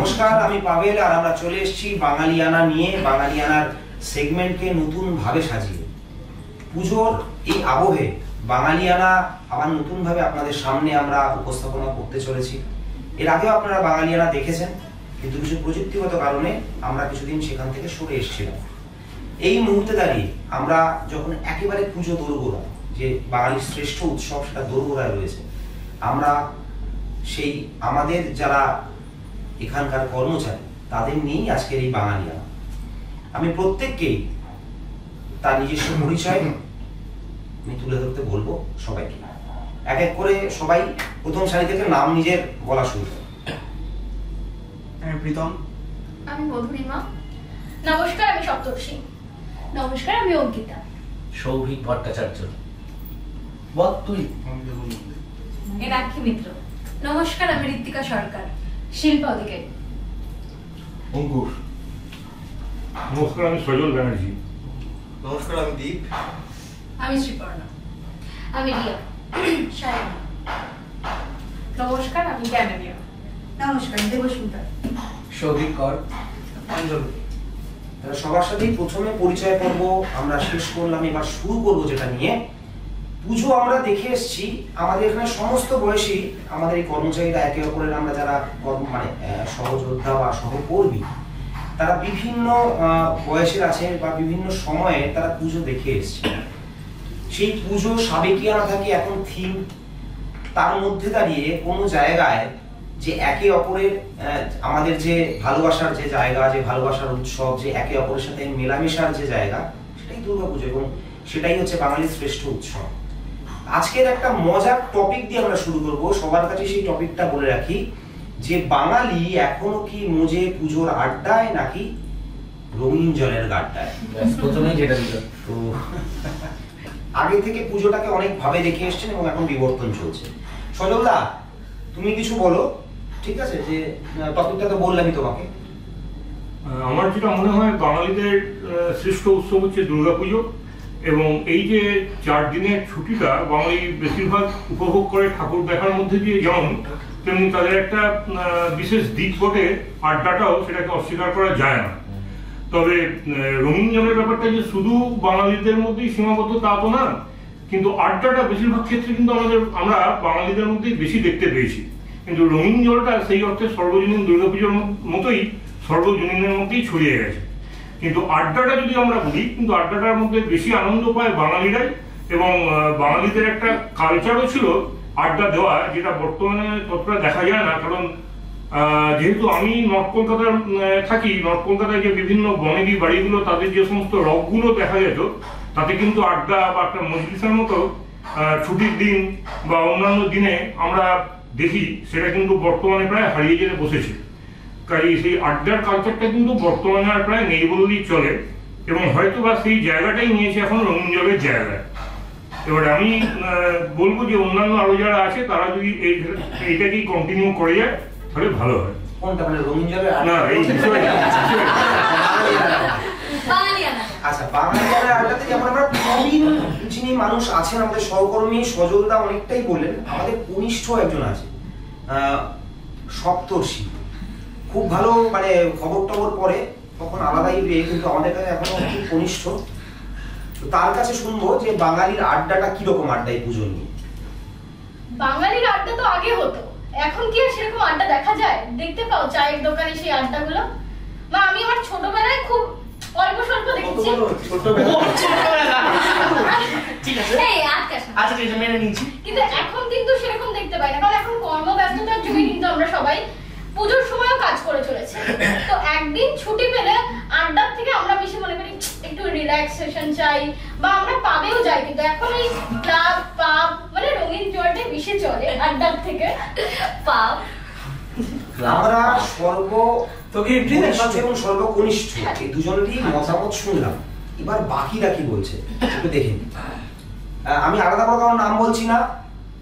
নমস্কার, আমি পাবেল আর আমরা চলে এসেছি বাঙালিয়ানা নিয়ে, বাঙালিয়ানার সেগমেন্টকে নতুন ভাবে সাজিয়ে। পুজোর এই আবহে বাঙালিয়ানা আবার নতুন ভাবে আপনাদের সামনে আমরা উপস্থাপনা করতে চলেছি। এর আগেও আপনারা বাঙালিয়ানা দেখেছেন, কিন্তু কিছু প্রযুক্তিগত কারণে আমরা কিছুদিন সেখান থেকে সরে এসেছিলাম। এই মুহূর্তে দাঁড়িয়ে আমরা যখন একেবারে পুজো দোরগোড়া, যে বাঙালির শ্রেষ্ঠ উৎসব সেটা দোরগোড়ায় রয়েছে, আমরা সেই আমাদের যারা এখানকার কর্মচারী তাদের নিয়েই আজকের এই বাঙালিয়ানা। আমি প্রত্যেককেই তার নিজস্ব পরিচয় আমি তুলে ধরতে বলবো সবাইকে। এক এক করে সবাই প্রথম সারি থেকে নাম নিজের বলা শুরু করে। আমি প্রীতম। আমি মধুরিমা। নমস্কার, আমি সপ্তর্ষি। নমস্কার, আমি অঙ্কিতা। সৌভিক ভট্টাচার্য। বল তুই। এনাক্ষী মিত্র। নমস্কার, আমি ঋত্বিকা সরকার। শিল্পা অধিকারী। অঙ্কুশ। নমস্কার, আমি সজল ব্যানার্জি। নমস্কার, আমি দীপ। আমি শ্রীপর্ণা। আমি রিয়া। শায়না। নমস্কার, আমি জ্ঞানানিয়া। নমস্কার, দেবস্মিতা। সৌভিক কর। অঞ্জলি। সবার সাথেই প্রথমে পরিচয় পর্ব আমরা শেষ করলাম, এবার শুরু করবো যেটা নিয়ে। পুজো আমরা দেখে এসেছি, আমাদের এখানে সমস্ত বয়সী আমাদের এই কর্মচারীরা একে অপরের আমরা যারা সহযোদ্ধা বা সহকর্মী, তারা বিভিন্ন বয়সের আছেন বা বিভিন্ন সময়ে তারা পুজো দেখে এসছে। সেই পুজো সাবেকিয়ানা থাকে এখন থিম, তার মধ্যে দাঁড়িয়ে কোনো জায়গায় যে একে অপরের আমাদের যে ভালোবাসার যে জায়গা, যে ভালোবাসার উৎসব, যে একে অপরের সাথে মেলামেশার যে জায়গা, সেটাই দুর্গাপুজো এবং সেটাই হচ্ছে বাঙালির শ্রেষ্ঠ উৎসব। আজকের একটা মজার টপিক দিয়ে আমরা শুরু করব। সবার কাছে সেই টপিকটা বলে রাখি যে বাঙালি এখনো কি মজে পুজোর আড্ডায় নাকি রঙিন জলের গাড্ডায়। প্রথমেই যেটা দিল, তো আগে থেকে পুজোটাকে অনেক ভাবে দেখে এসছেন এবং এখন বিবর্তন চলছে। সজলদা, তুমি কিছু বলো। ঠিক আছে, যে টপিকটা তো বললামই তোমাকে। আমার যেটা মনে হয় বাঙালিদের শ্রেষ্ঠ উৎসব হচ্ছে দুর্গাপুজো, এবং এই যে 4 দিনের ছুটিটা বাঙালি বেশিরভাগ উপভোগ করে ঠাকুর দেখার মধ্যে দিয়ে, যেমন তেমনি তাদের একটা বিশেষ দিক বটে আড্ডাটাও, সেটাকে অস্বীকার করা যায় না। তবে রঙিন জলের ব্যাপারটা যে শুধু বাঙালিদের মধ্যেই সীমাবদ্ধ তা তো না, কিন্তু আড্ডাটা বেশিরভাগ ক্ষেত্রে কিন্তু আমরা বাঙালিদের মধ্যেই বেশি দেখতে পেয়েছি। কিন্তু রঙিন জলটা সেই অর্থে সর্বজনীন দুর্গাপুজোর মতোই সর্বজনীনের মধ্যেই ছড়িয়ে গেছে। কিন্তু আড্ডাটা যদি আমরা বলি, কিন্তু আড্ডাটার মধ্যে বেশি আনন্দ পায় বাঙালিরাই, এবং বাঙালিদের একটা কালচারও ছিল আড্ডা দেওয়া, যেটা বর্তমানে ততটা দেখা যায় না। কারণ যেহেতু আমি নর্থ কলকাতার থাকি, নর্থ কলকাতায় যে বিভিন্ন বনেদি বাড়িগুলো, তাদের যে সমস্ত রকগুলো দেখা যেত, তাতে কিন্তু আড্ডা বা একটা মজলিসের মতো ছুটির দিন বা অন্যান্য দিনে আমরা দেখি, সেটা কিন্তু বর্তমানে প্রায় হারিয়ে যেতে বসেছে। কাজে সেই আড্ডার কালচারটা কিন্তু বর্তমানে আর প্রায় নেই বললেই চলে, এবং হয়তো বা সেই জায়গাটাই নিয়েছে এখন রঙিন জলের জায়গায়। এবারে আমি বলবো যে অন্যান্য আরো যারা আছে তারা যদি এইটাকেই কন্টিনিউ করে যায় তাহলে ভালো হয়। কোনটা মানে রঙিন জলের? না, এই বিষয়টা আচ্ছা, বাঙালিয়ানার আড্ডাতে যেমন আমরা প্রবীণ যিনি মানুষ আছেন, আমাদের সহকর্মী সজলদা অনেকটাই বললেন, আমাদের কনিষ্ঠ একজন আছে সপ্তর্ষি, খুব ভালো মানে খবর টবর পরে তখন আলাদাই রে, কিন্তু আমাদের কাছে এখনো খুব কনিষ্ঠ। তার কাছে শুনবো যে বাঙালির আড্ডাটা কিরকম আড্ডা এই পুজো নিয়ে। বাঙালির আড্ডা তো আগে হতো, এখন কি আর সেরকম আড্ডা দেখা যায়? দেখতে পাও চায়ের দোকানে সেই আড্ডাগুলো? বা আমি আমার ছোটবেলায় খুব অল্প স্বল্প দেখেছি। কিন্তু এখন কিন্তু সেরকম দেখতে পাই না, কারণ এখন কর্মব্যস্ততার যুগে কিন্তু আমরা সবাই পুজোর সময়ও কাজ করে চলেছে। তো একদিন ছুটি পেলে আড্ডার থেকে আমরা বেশি মনে করি একটু রিল্যাক্সেশন চাই, বা আমরা পাবেও যাই। কিন্তু এখন এই ক্লাব পাব মানে রঙিন জলটাই বেশি চলে আড্ডার থেকে। পাব আমরা এবং সর্বকনিষ্ঠ এই দুজনেরই মতামত শুনলাম, এবার বাকিরা কি বলছে একটু দেখে নিই। আমি আলাদা করে কারো নাম বলছি না,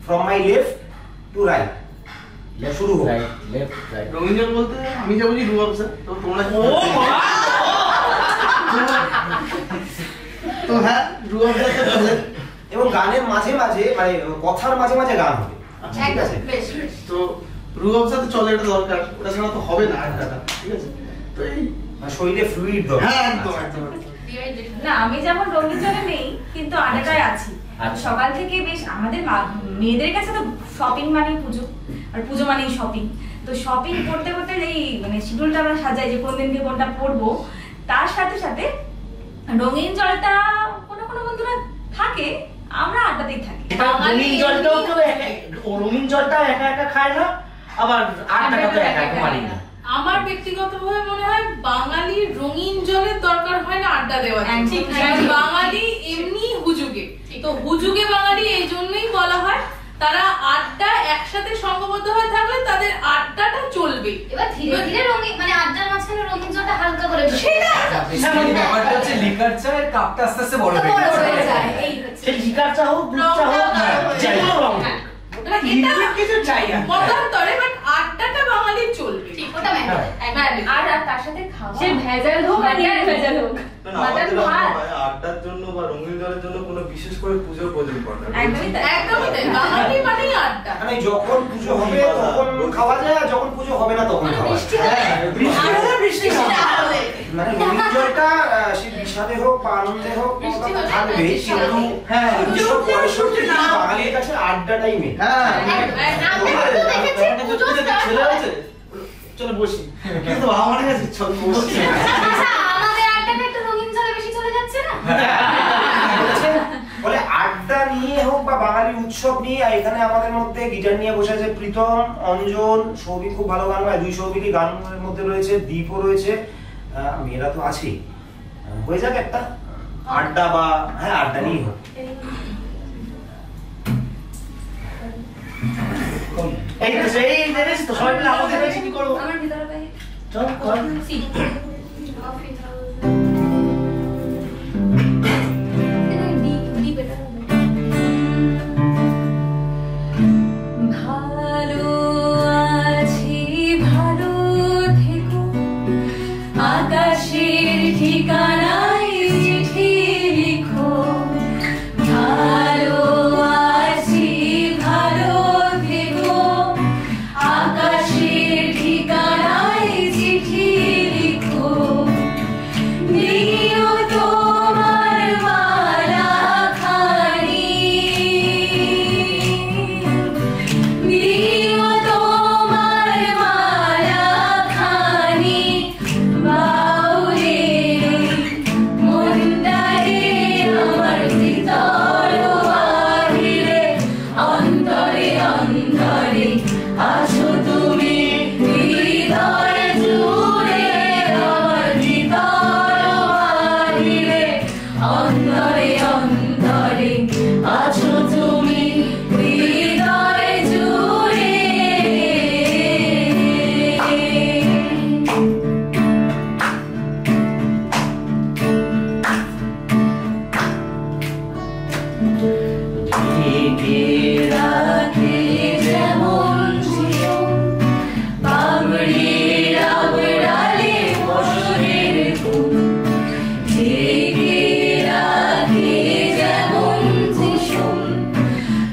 from my left to right শুরু হোক। রঙিন জল বলতে আমি যা বুঝি রুয়াবজা, তো তোমরা তো হ্যাঁ রুয়াবজা এবং গানের মাঝে মাঝে মানে কথার মাঝে মাঝে গান হবে, ঠিক আছে? তো রুবাব সাথে চলে, এটা দরকার, ওটা ছাড়া তো হবে না আড্ডাটা, ঠিক আছে? তো এই শরীরে ফ্লুইড দরকার। হ্যাঁ একদম একদম। না আমি যেমন রঙিন চলে নেই কিন্তু আড্ডাটায় আছি। আচ্ছা। সকাল থেকে বেশ আমাদের মেয়েদের কাছে তো শপিং মানেই পুজো, আর পুজো মানেই শপিং। তো শপিং করতে করতে এই মানে শিডিউলটা আমরা সাজাই যে কোন দিনকে কোনটা পরবো, তার সাথে সাথে রঙিন জলটা কোনো কোনো বন্ধুরা থাকে, আমরা আড্ডাতেই থাকি। রঙিন জলটাও কেউ রঙিন জলটা একা একা খায় না, আবার আড্ডাটা তো একা একা মারি না। আমার ব্যক্তিগতভাবে মনে হয় বাঙালির রঙিন জলের দরকার হয় না আড্ডা দেওয়ার, ঠিক, কারণ ঠিক। বাঙালি এমনি হুজুগে, তো হুজুগে বাঙালি এই জন্যই বলা হয় তারা আড্ডা একসাথে সংঘবদ্ধ হয়ে থাকলে তাদের আড্ডাটা চলবে। এবার ধীরে ধীরে রঙিন মানে আড্ডার মাঝখানে রঙিন জলটা হালকা করে সেটা ব্যাপারটা হচ্ছে লিকার চায়ের কাপটা আস্তে আস্তে বড় হয়ে বড় গেছে। হয়ে যায়, এই হচ্ছে। সে লিকার চা হোক, দুধ চা হোক, রংটা যাই হোক, রং হ্যাঁ। মানে এটা কিছু চাই না। মতান্তরে, বাট আড্ডাটা বাঙালির চলবে। ঠিক, ওটা ম্যান্ডেট। Mandate। আর তার সাথে খাওয়া সে ভেজাল হোক আর ভেজাল হোক। না, না, আমাদের মনে হয় আড্ডার জন্য বা রঙিন জলের জন্য কোনো বিশেষ করে পুজোর প্রয়োজন পড়ে না। একদমই তাই। একদমই তাই, বাঙালি মানেই আড্ডা। মানে যখন পুজো হবে তখন খাওয়া যায়, আর যখন পুজো হবে না তখন খাওয়া বৃষ্টি যায়। হবে। বৃষ্টি হবে। মানে রঙিন জলটা সে বিষাদে হোক বা আনন্দে হোক বৃষ্টি ওটা হলে থাকবে, বৃষ্টি কিন্তু হবে। হ্যাঁ যেসব পয়সা বাঙালির কাছে আড্ডাটাই মেন। হ্যাঁ আমরা তো দেখেছি পুজো start ছেলে হয়। হয়েছে, চলো বসি, কিন্তু আমার কাছে চল বসছি। আচ্ছা, আমাদের আড্ডাটা একটু রঙিন জলে বেশি চলে যাচ্ছে না? বলে আড্ডা নিয়ে হোক বা বাঙালি উৎসব নিয়ে, এখানে আমাদের মধ্যে গিটার নিয়ে বসে আছে প্রীতম, অঞ্জন, সৌভিক খুব ভালো গান গায়, দুই সৌভিকই গানের মধ্যে রয়েছে, দীপও রয়েছে, মেয়েরা তো আছেই। হয়ে যাক একটা আড্ডা, বা হ্যাঁ আড্ডা নিয়ে হোক। এই তো সেই দেখেছি তো, সবাই মিলে আমাদের কাছে কি করবো? আমার ভিতরে বাইরে চল কর। সি কফি ডি বেটার হবে। ভালো আছি, ভালো থেকো, আকাশের ঠিকানায় চিঠি লিখো। ভালো আছি, ভালো থেকো, আকাশের ঠিকানায় চিঠি লিখো। দিও তোমার মালা খানি, দিও তোমার মালা খানি, বাউরে মন্দারে আমার ভিতর বাহিরে, অন্তরে অন্তরে আছো তুমি, হৃদয় জুড়ে আমার ভিতর বাহিরে, অন্তরে অন্তরে আছো তুমি, হৃদয় জুড়ে। ঢেকে রাখে যেমন ঝিও, পাগড়ির আবড়ালে বসনের ফুল। ঢেকে রাখে যেমন ঝিও,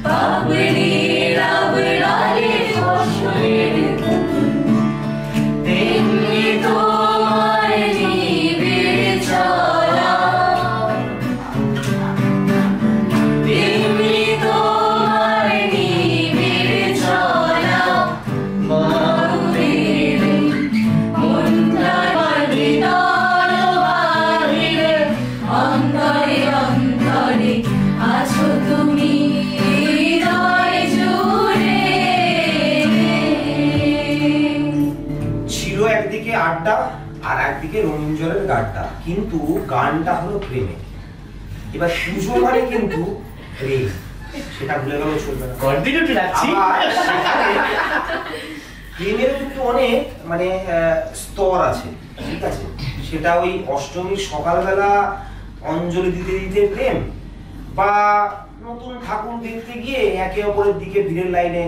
পাগড়ির আবড়ালে বসনের ফুল। তেমনি তোমার নিবিড় চলা, তেমনি তোমার নিবিড় চলা, বাউরে মনটা ভিতর বাহিরে, অন্তরে অন্তরে আছো তুমি, হৃদয় জুড়ে। ছিল একদিকে আড্ডা আর একদিকে রঙিন জলের গাড্ডা, কিন্তু গানটা হলো প্রেমে। এবার পুজো মানে কিন্তু প্রেম, সেটা ভুলে গেলেও চলবে না। কন্টিনিউটি রাখছি। আবার সেখানে প্রেমের কিন্তু অনেক মানে স্তর আছে, ঠিক আছে? সেটা ওই অষ্টমীর সকালবেলা অঞ্জলি দিতে দিতে প্রেম, বা নতুন ঠাকুর দেখতে গিয়ে একে অপরের দিকে ভিড়ের লাইনে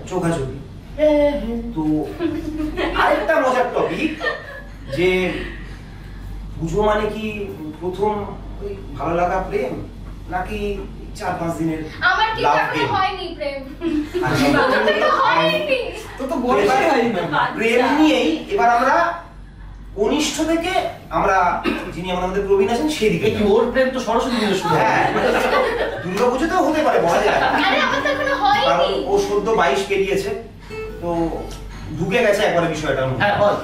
চোখাচোখি। তো আরেকটা মজার টপিক, যে পুজো মানে কি প্রথম ওই ভালো লাগা প্রেম, নাকি 4-5 দিনের আমার কিন্তু লাভ এখনো প্রেম? হয়নি প্রেম। পুজোতে তো হয়নি। তো বলতেই হয় না। প্রেম নিয়েই এবার আমরা কনিষ্ঠ থেকে আমরা যিনি আমাদের প্রবীণ আছেন সেদিকে এই কি ওর প্রেম তো সরস্বতী পুজো শুরু হয়। হ্যাঁ দুর্গাপুজোতেও হতে পারে বলা যায় না। আরে আমার তো এখনো কারণ হয়নি। ও সদ্য 22 পেরিয়েছে, তো ঢুকে গেছে একবারে বিষয়টা। হ্যাঁ বল।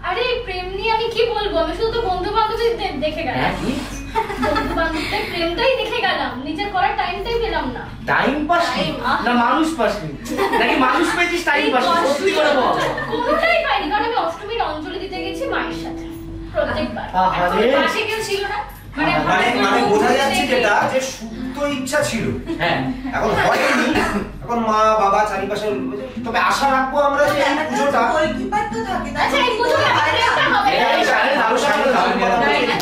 আরে প্রেম নিয়ে আমি কি বলবো, আমি শুধু তো বন্ধু বান্ধবদের দেখে গেলাম। হ্যাঁ কি বন্ধু বান্ধবদের প্রেমটাই দেখে গেলাম, নিজের করার টাইমটাই পেলাম না। টাইম পাস না মানুষ পাস নাকি মানুষ পেয়েছিস টাইম পাস? সত্যি করে বল। কোনোটাই পাইনি, কারণ আমি অষ্টমীর অঞ্জলি দিতে গেছি মায়ের সাথে প্রত্যেকবার। আরে পাশে কেউ ছিল না? মানে বোঝা যাচ্ছে যেটা যে সুপ্ত ইচ্ছা ছিল, হ্যাঁ এখন হয়নি। এখন মা বাবা চারিপাশে, তবে আশা রাখবো আমরা যে এই পুজোটা আচ্ছা এই পুজোটা একটা হবে। এই সাড়ে 12 সালে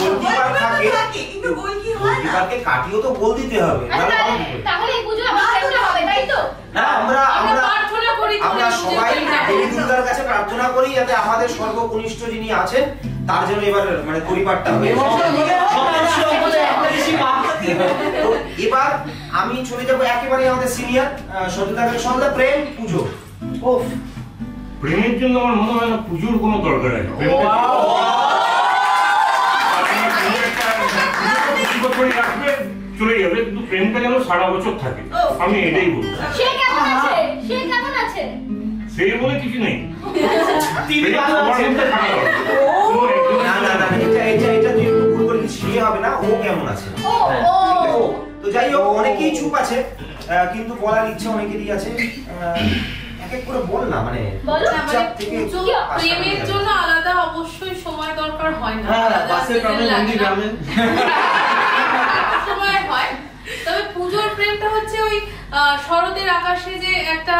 গোলকিপার থাকে, গোলকিপারকে কাটিয়েও তো গোল দিতে হবে। আচ্ছা তাহলে এই পুজো আমার একটা হবে, তাই তো? হ্যাঁ, আমরা প্রার্থনা করি আমরা সবাই দেবী দুর্গার কাছে প্রার্থনা করি যাতে আমাদের সর্বকনিষ্ঠ যিনি আছেন তার জন্য এবার মানে পরিবারটা হবে। তো এবার আমি চলে যাবো একেবারে আমাদের সিনিয়র সন্ধ্যা প্রেম পুজো। ওফ প্রেমের জন্য আমার মনে হয় না পুজোর কোনো দরকার আছে। বছরই রাখবে চলে যাবে, কিন্তু প্রেমটা যেন সারা বছর থাকে, আমি এটাই বলবো। সে কেমন আছে? সে কেমন আছে? সেই বলে কিছু নেই। তিনি প্রেম ভালো সবার আছেন। মধ্যে থাকা দরকার। কোনো একজনের না না না, এটা তুই একটু ভুল করে দিচ্ছিস, সে হবে না, ও কেমন আছে। ও ও তো যাই হোক, অনেকেই চুপ আছে, কিন্তু বলার ইচ্ছা অনেকেরই আছে। এক এক করে বল না, মানে বলো না, চুপচাপ থেকে প্রেমের জন্য আলাদা অবশ্যই সময় দরকার হয় না। হ্যাঁ, আলাদা পাশের গ্রামে নন্দী গ্রামে সময় হয়। তবে পুজোর প্রেমটা হচ্ছে ওই শরতের আকাশে যে একটা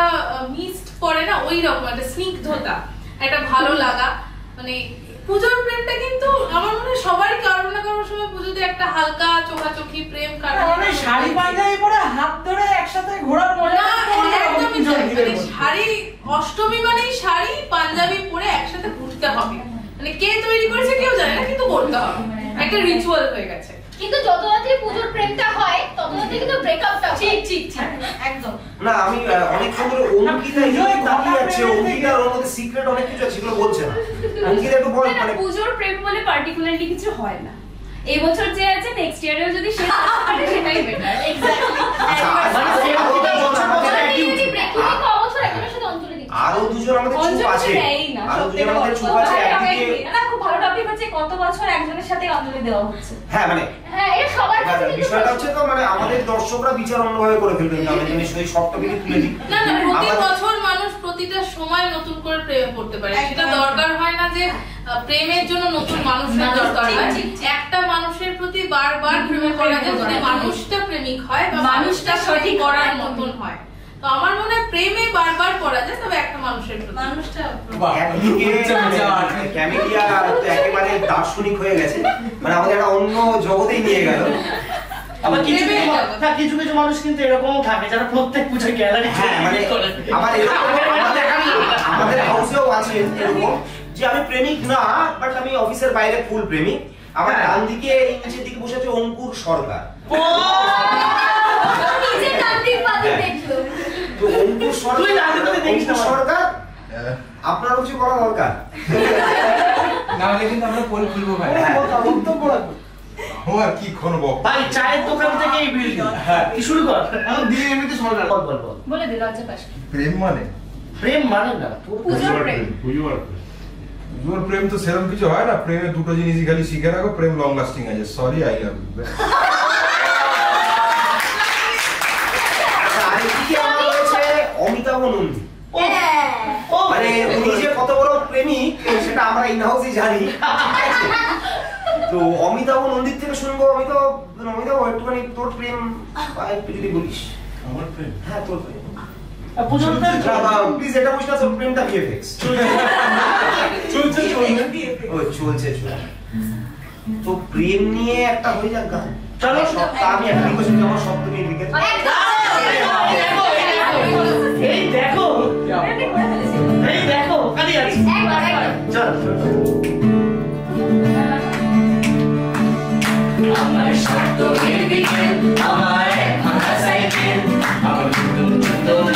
মিস্ট পড়ে না, ওই রকম একটা স্নিগ্ধতা, একটা ভালো লাগা। মানে পুজোর প্রেমটা কিন্তু আমার মনে হয় সবারই কারোর না কারোর সময় পুজোতে একটা হালকা চোখাচোখি প্রেম শাড়ি পাঞ্জাবি পরে হাত ধরে একসাথে ঘোরার মজা একদমই তাই। মানে শাড়ি, অষ্টমী মানেই শাড়ি পাঞ্জাবি পরে একসাথে ঘুরতে হবে। মানে কে তৈরি করেছে কেউ জানে না, কিন্তু করতে হবে, একটা রিচুয়াল হয়ে গেছে। কিন্তু যত রাত্রি পুজোর প্রেমটা হয় তত রাত্রি কিন্তু ব্রেকআপটা ঠিক ঠিক ঠিক একদম। না আমি অনেকক্ষণ ধরে অঙ্কিতা তাকিয়ে যাচ্ছে, অঙ্কিতার ওর মধ্যে সিক্রেট অনেক কিছু আছে সেগুলো বলছে না। অঙ্কিতা একটু বল, মানে পুজোর প্রেম বলে পার্টিকুলারলি কিছু হয় না। এই বছর যে আছে নেক্সট ইয়ারেও যদি সে পারে সেটাই বেটার। এক্স্যাক্টলি। আরো দুজন আমাদের চুপ আছে, আরো দুজন আমাদের চুপ আছে একদিকে। না খুব ভালো টপিক হচ্ছে কত বছর একজনের সাথে অঞ্জলি দেওয়া হচ্ছে। হ্যাঁ মানে হ্যাঁ এটা সবার কাছে কিন্তু বিষয়টা হচ্ছে তো মানে আমাদের দর্শকরা বিচার অন্যভাবে করে ফেলবে, আমি জানি সেই সব টপিকে তুলে দিই। না না, প্রতি বছর মানুষ প্রতিটা সময় নতুন করে প্রেমে পড়তে পারে। সেটা দরকার হয় না যে প্রেমের জন্য নতুন মানুষের দরকার হয়। একটা মানুষের প্রতি বারবার প্রেমে পড়া যায় যদি মানুষটা প্রেমিক হয় বা মানুষটা সঠিক করার মতন হয়। তো আমার মনে হয় প্রেমে বারবার পড়া যায়, তবে একটা মানুষের প্রতি। মানুষটা একদিকে ক্যামেলিয়া একেবারে দার্শনিক হয়ে গেছে, মানে আমাদের একটা অন্য জগতেই নিয়ে গেল। আবার কিছু কিছু কিছু মানুষ কিন্তু এরকমও থাকে যারা প্রত্যেক পুজোয় গ্যালারি। হ্যাঁ মানে আমার আমাদের হাউসেও আছে এরকম যে আমি প্রেমিক না, বাট আমি অফিসের বাইরে ফুল প্রেমিক। আমার ডান দিকে এই নিচের দিকে বসে আছে অঙ্কুর সরকার। নিজে কান্তি পাতি দেখলো। তো অঙ্কুর সরকার আপনার কিছু করা দরকার না হলে কিন্তু আমরা পোল খুলবো ভাই। ও আর কি করব ভাই চায়ের দোকান থেকে এই বিল্ডিং। হ্যাঁ কি শুরু কর এখন দিয়ে এমনিতে সরকার বল বল বল। বলে দে লজ্জা পাস। প্রেম মানে প্রেম মানে না পুজোর প্রেম। পুজো আর প্রেম। পুজোর প্রেম তো সেরকম কিছু হয় না। প্রেমে দুটো জিনিসই খালি শিখে রাখো, প্রেম লং লাস্টিং আছে। Sorry, I love you. আরেকদিকে আমার রয়েছে অমিতাভ নন্দী। মানে উনি যে কত বড় প্রেমিক সেটা আমরা ইন হাউসই জানি। তো অমিতাভ নন্দীর থেকে শুনবো। অমিতাভ একটুখানি তোর প্রেম একটু যদি বলিস। আমার প্রেম? হ্যাঁ তোর প্রেম। পুজোর প্রেম প্লিজ এটা বুঝ না, তোর প্রেমটা ভিএফএক্স চলছে। ও চলছে। তো প্রেম নিয়ে একটা হয়ে যাক গান। চলো আমি একটা রিকোয়েস্ট করি, আমার সপ্তমী দিকে এই দেখো এই দেখো কালি আছে। চল আমার সপ্তমীর দিকে আমার ভাঙা সাইকেল, আমার নতুন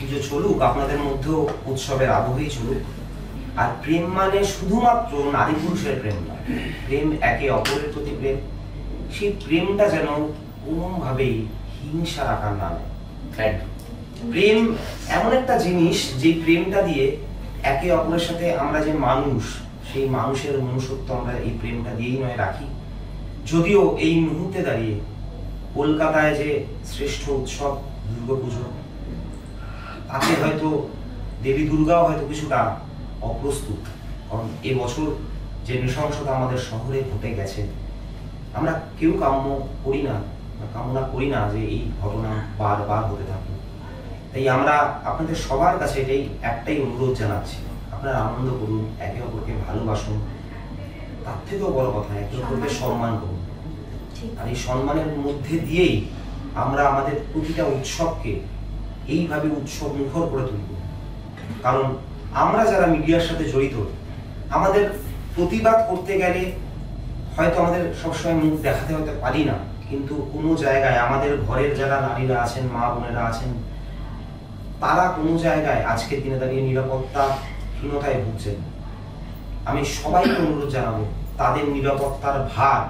পুজো চলুক, আপনাদের মধ্যেও উৎসবের আবহেই চলুক। আর প্রেম মানে শুধুমাত্র নারী পুরুষের প্রেম না, প্রেম একে অপরের প্রতি প্রেম। সেই প্রেমটা যেন কোনোভাবেই হিংসার আকার না নেয়। প্রেম এমন একটা জিনিস যে প্রেমটা দিয়ে একে অপরের সাথে আমরা যে মানুষ, সেই মানুষের মনুষ্যত্ব আমরা এই প্রেমটা দিয়েই নয় রাখি। যদিও এই মুহূর্তে দাঁড়িয়ে কলকাতায় যে শ্রেষ্ঠ উৎসব দুর্গাপুজো, তাতে হয়তো দেবী দুর্গাও হয়তো কিছুটা অপ্রস্তুত, কারণ এবছর যে নৃশংসতা আমাদের শহরে ঘটে গেছে, আমরা কেউ কামনা করি না যে এই ঘটনা বারবার হতে থাকুক। তাই আমরা আপনাদের সবার কাছে এটাই একটাই অনুরোধ জানাচ্ছি, আপনারা আনন্দ করুন, একে অপরকে ভালোবাসুন, তার থেকেও বড় কথা একে অপরকে সম্মান করুন। আর এই সম্মানের মধ্যে দিয়েই আমরা আমাদের প্রতিটা উৎসবকে এইভাবে উৎসব মুখর করে তুলব। কারণ আমরা যারা মিডিয়ার সাথে জড়িত, আমাদের প্রতিবাদ করতে গেলে হয়তো আমাদের সবসময় মুখ দেখাতে হতে পারি না, কিন্তু কোনো জায়গায় আমাদের ঘরের যারা নারীরা আছেন, মা বোনেরা আছেন, তারা কোনো জায়গায় আজকের দিনে দাঁড়িয়ে নিরাপত্তাহীনতায় ভুগছেন। আমি সবাইকে অনুরোধ জানাবো, তাদের নিরাপত্তার ভার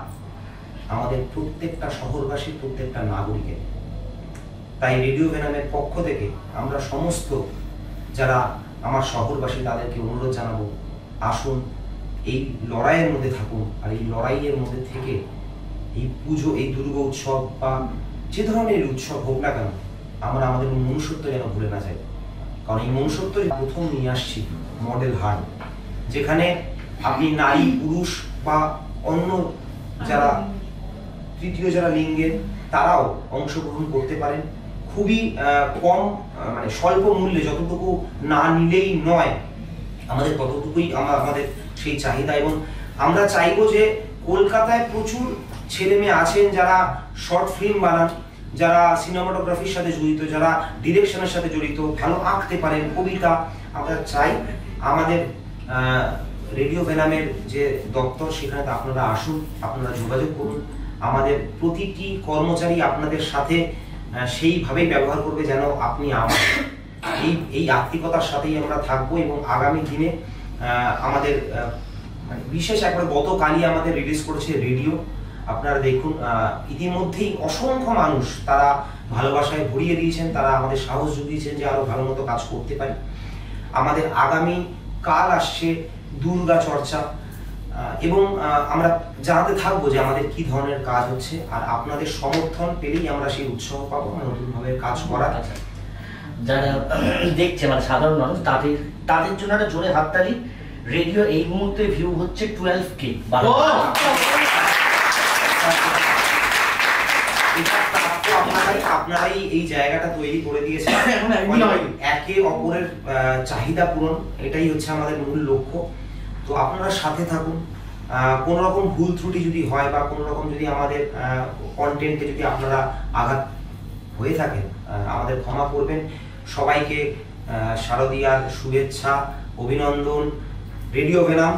আমাদের প্রত্যেকটা শহরবাসী, প্রত্যেকটা নাগরিকের। তাই রেডিও ভেনামের পক্ষ থেকে আমরা সমস্ত যারা আমার শহরবাসী তাদেরকে অনুরোধ জানাবো, আসুন এই লড়াইয়ের মধ্যে থাকুন। আর এই লড়াইয়ের মধ্যে থেকে এই পুজো, এই দুর্গা উৎসব বা যে ধরনের উৎসব হোক না কেন, আমরা আমাদের মনুষ্যত্ব যেন ভুলে না যাই। কারণ এই মনুষ্যত্ব প্রথম নিয়ে আসছি মডেল হাট, যেখানে আপনি নারী, পুরুষ বা অন্য যারা তৃতীয় যারা লিঙ্গের, তারাও অংশগ্রহণ করতে পারেন খুবই কম, মানে স্বল্প মূল্যে, যতটুকু না নিলেই নয়, আমাদের ততটুকুই আমাদের সেই চাহিদা। এবং আমরা চাইবো যে কলকাতায় প্রচুর ছেলে মেয়ে আছেন যারা শর্ট ফিল্ম বানান, যারা সিনেমাটোগ্রাফির সাথে জড়িত, যারা ডিরেকশনের সাথে জড়িত, ভালো আঁকতে পারেন, কবিতা। আমরা চাই আমাদের রেডিও ভেনামের যে দপ্তর, সেখানে আপনারা আসুন, আপনারা যোগাযোগ করুন। আমাদের প্রতিটি কর্মচারী আপনাদের সাথে সেইভাবেই ব্যবহার করবে যেন আপনি আমার। এই আত্মিকতার সাথেই আমরা থাকবো। এবং আগামী দিনে আমাদের বিশেষ একবার গতকালই আমাদের রিলিজ করেছে রেডিও, আপনারা দেখুন। ইতিমধ্যেই অসংখ্য মানুষ তারা ভালোবাসায় ভরিয়ে দিয়েছেন, তারা আমাদের সাহস জুগিয়েছেন যে আরো ভালো মতো কাজ করতে পারি। আমাদের আগামী কাল আসছে দুর্গা চর্চা, এবং আমরা জানাতে থাকবো যে আমাদের কি ধরনের কাজ হচ্ছে। আর আপনাদের সমর্থন পেলেই আমরা সেই উৎসাহ পাবো নতুনভাবে কাজ করার। যারা দেখছে মানে সাধারণ মানুষ, তাদের জন্য একটা জোরে হাততালি। রেডিও এই মুহূর্তে ভিউ হচ্ছে 12K। আপনারাই এই জায়গাটা তৈরি করে দিয়েছেন, একে অপরের চাহিদা পূরণ, এটাই হচ্ছে আমাদের মূল লক্ষ্য। তো আপনারা সাথে থাকুন। কোন রকম ভুল ত্রুটি যদি হয় বা কোন রকম যদি আমাদের কন্টেন্টে যদি আপনারা আঘাত হয়ে থাকেন, আমাদের ক্ষমা করবেন। সবাইকে শারদীয়ার শুভেচ্ছা, অভিনন্দন। Radio venom.